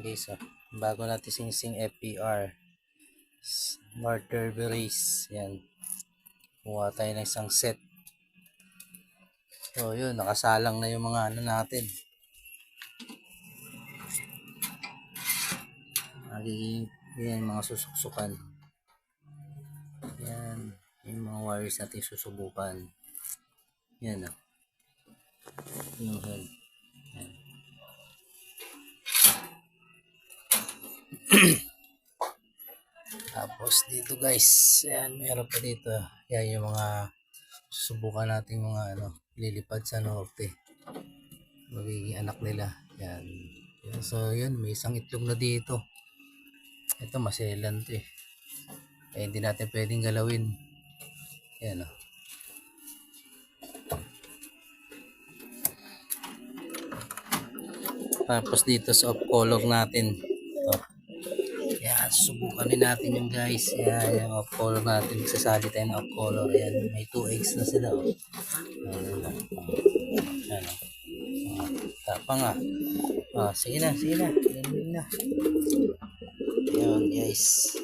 guys, bago natin singsing FPR Murder Berries. Yan, kuha tayo ng isang set. So yun, nakasalang na yung mga ano natin. Yan, mga susuksukan. Yan, yung mga wires natin susubukan. Yan o. Yung head. Yan. Tapos dito guys, yan, meron pa dito. Yan yung mga susubukan natin mga ano, lilipad sa norte. Magiging anak nila. Yan. Yan. So yun, may isang itlog na dito. Ito maselan to eh. Kaya hindi natin pwedeng galawin. Yan o. Tapos dito sa off color natin. Ito. Yan, subukan din natin yung guys. Yan, yung off color natin. Magsasali tayo ng off color. Yan, may 2 eggs na sila. Oh. Yan. Tapang ah. Sige na, sige na. Yan na. Yan guys.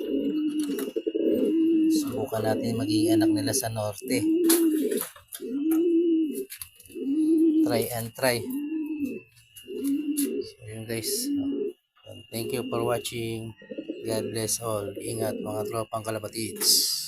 Subukan natin magiging anak nila sa norte. Try and try. So yun guys. Thank you for watching. God bless all. Ingat mga tropang kalapatids.